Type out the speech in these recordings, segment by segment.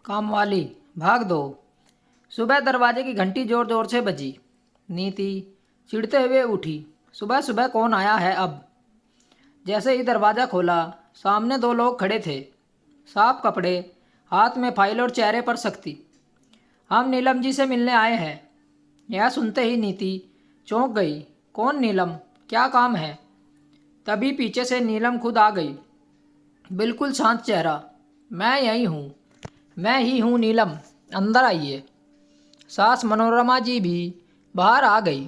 कामवाली, भाग दो। सुबह दरवाजे की घंटी जोर जोर से बजी। नीति चिढ़ते हुए उठी। सुबह सुबह कौन आया है अब? जैसे ही दरवाज़ा खोला, सामने दो लोग खड़े थे, साफ कपड़े, हाथ में फाइल और चेहरे पर सख्ती। हम नीलम जी से मिलने आए हैं। यह सुनते ही नीति चौंक गई। कौन नीलम? क्या काम है? तभी पीछे से नीलम खुद आ गई, बिल्कुल शांत चेहरा। मैं यही हूँ, मैं ही हूँ नीलम, अंदर आइए। सास मनोरमा जी भी बाहर आ गई।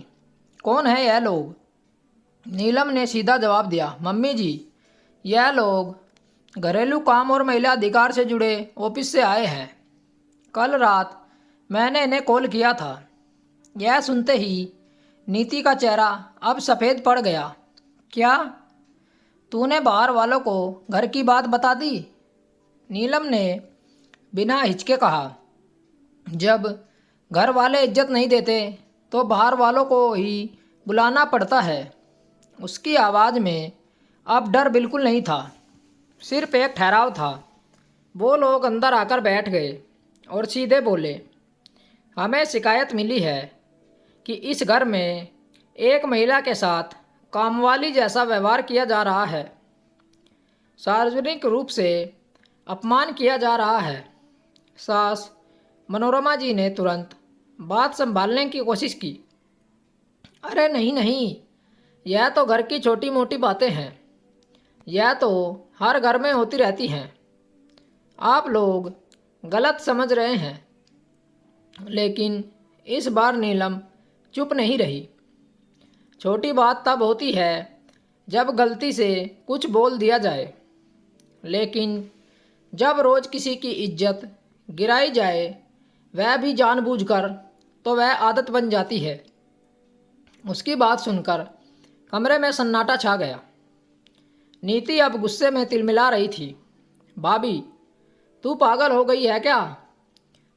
कौन है यह लोग? नीलम ने सीधा जवाब दिया, मम्मी जी, यह लोग घरेलू काम और महिला अधिकार से जुड़े ऑफिस से आए हैं। कल रात मैंने इन्हें कॉल किया था। यह सुनते ही नीति का चेहरा अब सफ़ेद पड़ गया। क्या तूने बाहर वालों को घर की बात बता दी? नीलम ने बिना हिचके कहा। जब घर वाले इज्जत नहीं देते तो बाहर वालों को ही बुलाना पड़ता है। उसकी आवाज़ में अब डर बिल्कुल नहीं था, सिर्फ एक ठहराव था। वो लोग अंदर आकर बैठ गए और सीधे बोले, हमें शिकायत मिली है कि इस घर में एक महिला के साथ कामवाली जैसा व्यवहार किया जा रहा है। सार्वजनिक रूप से अपमान किया जा रहा है। सास मनोरमा जी ने तुरंत बात संभालने की कोशिश की। अरे नहीं नहीं, यह तो घर की छोटी मोटी बातें हैं, यह तो हर घर में होती रहती हैं। आप लोग गलत समझ रहे हैं। लेकिन इस बार नीलम चुप नहीं रही। छोटी बात तब होती है जब गलती से कुछ बोल दिया जाए, लेकिन जब रोज़ किसी की इज्जत गिराई जाए, वह भी जानबूझकर, तो वह आदत बन जाती है। उसकी बात सुनकर कमरे में सन्नाटा छा गया। नीति अब गुस्से में तिलमिला रही थी। भाभी, तू पागल हो गई है क्या?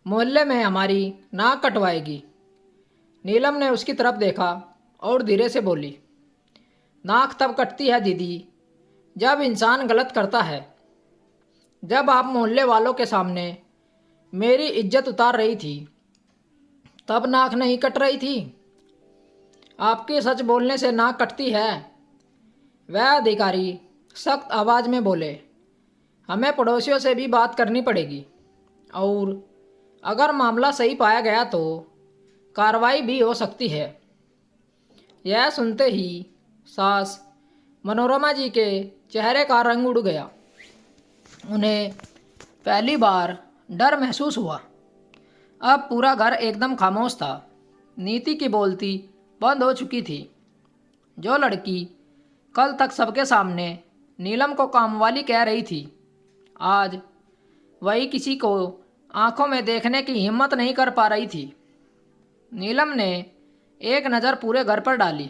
मोहल्ले में हमारी नाक कटवाएगी। नीलम ने उसकी तरफ देखा और धीरे से बोली, नाक तब कटती है दीदी जब इंसान गलत करता है। जब आप मोहल्ले वालों के सामने मेरी इज्जत उतार रही थी, तब नाक नहीं कट रही थी? आपके सच बोलने से नाक कटती है। वह अधिकारी सख्त आवाज़ में बोले, हमें पड़ोसियों से भी बात करनी पड़ेगी और अगर मामला सही पाया गया तो कार्रवाई भी हो सकती है। यह सुनते ही सास मनोरमा जी के चेहरे का रंग उड़ गया। उन्हें पहली बार डर महसूस हुआ। अब पूरा घर एकदम खामोश था। नीति की बोलती बंद हो चुकी थी। जो लड़की कल तक सबके सामने नीलम को कामवाली कह रही थी, आज वही किसी को आंखों में देखने की हिम्मत नहीं कर पा रही थी। नीलम ने एक नज़र पूरे घर पर डाली,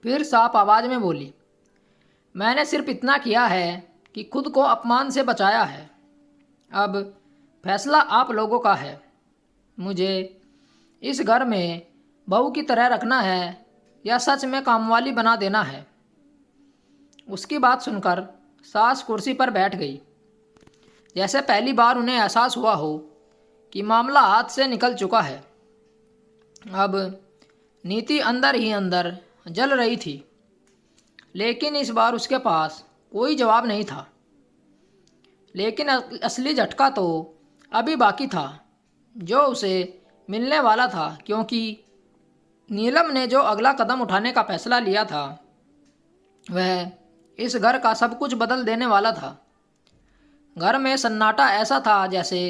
फिर साफ आवाज़ में बोली, मैंने सिर्फ इतना किया है कि खुद को अपमान से बचाया है। अब फैसला आप लोगों का है। मुझे इस घर में बहू की तरह रखना है या सच में कामवाली बना देना है। उसकी बात सुनकर सास कुर्सी पर बैठ गई, जैसे पहली बार उन्हें एहसास हुआ हो कि मामला हाथ से निकल चुका है। अब नीति अंदर ही अंदर जल रही थी, लेकिन इस बार उसके पास कोई जवाब नहीं था। लेकिन असली झटका तो अभी बाकी था, जो उसे मिलने वाला था, क्योंकि नीलम ने जो अगला कदम उठाने का फैसला लिया था, वह इस घर का सब कुछ बदल देने वाला था। घर में सन्नाटा ऐसा था जैसे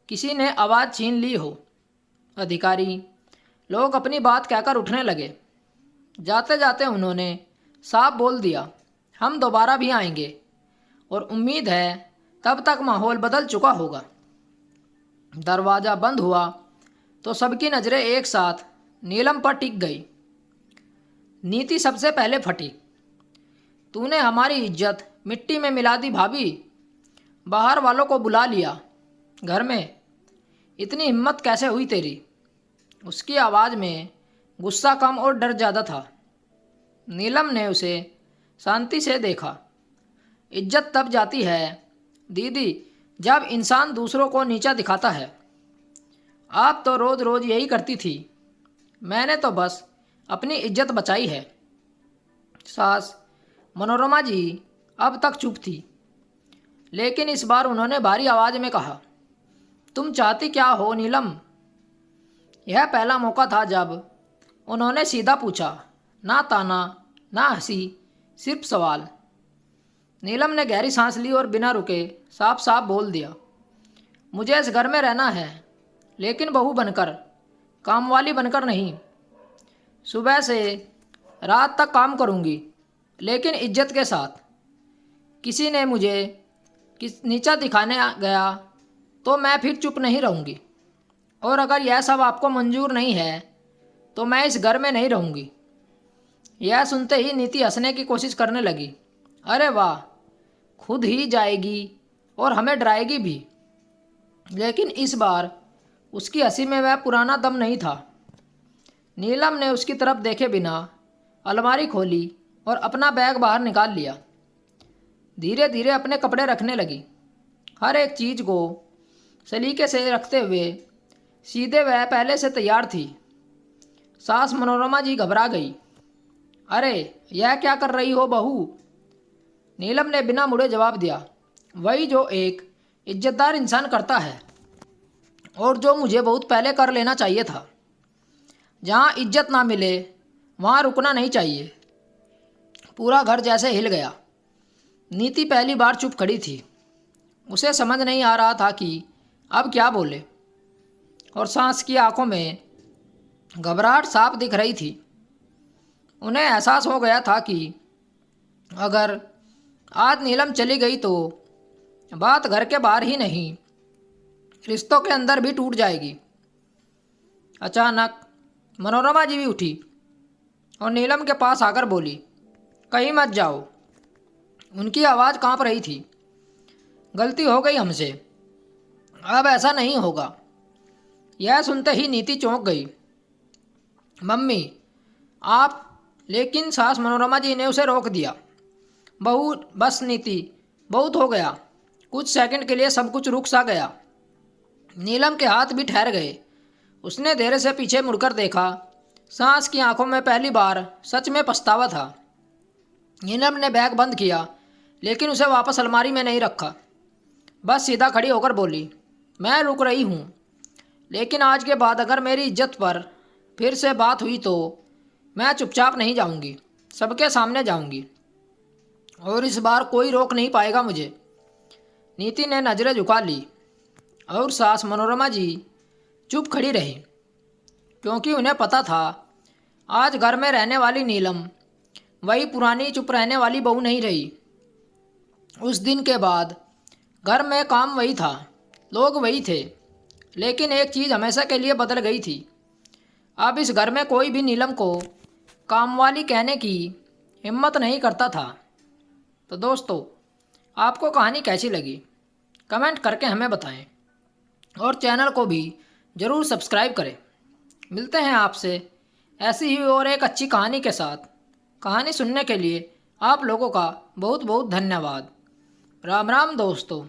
किसी ने आवाज़ छीन ली हो। अधिकारी लोग अपनी बात कहकर उठने लगे। जाते जाते उन्होंने साफ बोल दिया, हम दोबारा भी आएंगे और उम्मीद है तब तक माहौल बदल चुका होगा। दरवाज़ा बंद हुआ तो सबकी नज़रें एक साथ नीलम पर टिक गई। नीति सबसे पहले फटी, तूने हमारी इज्जत मिट्टी में मिला दी भाभी। बाहर वालों को बुला लिया घर में, इतनी हिम्मत कैसे हुई तेरी? उसकी आवाज़ में गुस्सा कम और डर ज़्यादा था। नीलम ने उसे शांति से देखा। इज्जत तब जाती है दीदी जब इंसान दूसरों को नीचा दिखाता है। आप तो रोज़ रोज़ यही करती थी। मैंने तो बस अपनी इज्जत बचाई है। सास मनोरमा जी अब तक चुप थी, लेकिन इस बार उन्होंने भारी आवाज़ में कहा, तुम चाहती क्या हो नीलम? यह पहला मौका था जब उन्होंने सीधा पूछा, ना ताना ना हंसी, सिर्फ सवाल। नीलम ने गहरी सांस ली और बिना रुके साफ साफ बोल दिया, मुझे इस घर में रहना है, लेकिन बहू बनकर, कामवाली बनकर नहीं। सुबह से रात तक काम करूंगी, लेकिन इज्जत के साथ। किसी ने मुझे नीचा दिखाने गया तो मैं फिर चुप नहीं रहूंगी। और अगर यह सब आपको मंजूर नहीं है तो मैं इस घर में नहीं रहूंगी। यह सुनते ही नीति हंसने की कोशिश करने लगी। अरे वाह, खुद ही जाएगी और हमें डराएगी भी। लेकिन इस बार उसकी हंसी में वह पुराना दम नहीं था। नीलम ने उसकी तरफ देखे बिना अलमारी खोली और अपना बैग बाहर निकाल लिया। धीरे धीरे अपने कपड़े रखने लगी, हर एक चीज़ को सलीके से रखते हुए। सीधे वह पहले से तैयार थी। सास मनोरमा जी घबरा गई। अरे यह क्या कर रही हो बहू? नीलम ने बिना मुड़े जवाब दिया, वही जो एक इज्जतदार इंसान करता है और जो मुझे बहुत पहले कर लेना चाहिए था। जहाँ इज्जत ना मिले वहाँ रुकना नहीं चाहिए। पूरा घर जैसे हिल गया। नीति पहली बार चुप खड़ी थी। उसे समझ नहीं आ रहा था कि अब क्या बोले, और सांस की आंखों में घबराहट साफ दिख रही थी। उन्हें एहसास हो गया था कि अगर आज नीलम चली गई तो बात घर के बाहर ही नहीं, रिश्तों के अंदर भी टूट जाएगी। अचानक मनोरमा जी भी उठी और नीलम के पास आकर बोली, कहीं मत जाओ। उनकी आवाज़ कांप रही थी। गलती हो गई हमसे, अब ऐसा नहीं होगा। यह सुनते ही नीति चौंक गई। मम्मी आप, लेकिन सास मनोरमा जी ने उसे रोक दिया। बहू, बस नीति, बहुत हो गया। कुछ सेकंड के लिए सब कुछ रुक सा गया। नीलम के हाथ भी ठहर गए। उसने देर से पीछे मुड़कर देखा। सांस की आंखों में पहली बार सच में पछतावा था। नीलम ने बैग बंद किया, लेकिन उसे वापस अलमारी में नहीं रखा। बस सीधा खड़ी होकर बोली, मैं रुक रही हूँ, लेकिन आज के बाद अगर मेरी इज्जत पर फिर से बात हुई तो मैं चुपचाप नहीं जाऊँगी, सबके सामने जाऊँगी, और इस बार कोई रोक नहीं पाएगा मुझे। नीति ने नज़रें झुका ली और सास मनोरमा जी चुप खड़ी रही, क्योंकि उन्हें पता था आज घर में रहने वाली नीलम वही पुरानी चुप रहने वाली बहू नहीं रही। उस दिन के बाद घर में काम वही था, लोग वही थे, लेकिन एक चीज़ हमेशा के लिए बदल गई थी। अब इस घर में कोई भी नीलम को कामवाली कहने की हिम्मत नहीं करता था। तो दोस्तों, आपको कहानी कैसी लगी कमेंट करके हमें बताएं, और चैनल को भी ज़रूर सब्सक्राइब करें। मिलते हैं आपसे ऐसी ही और एक अच्छी कहानी के साथ। कहानी सुनने के लिए आप लोगों का बहुत बहुत धन्यवाद। राम राम दोस्तों।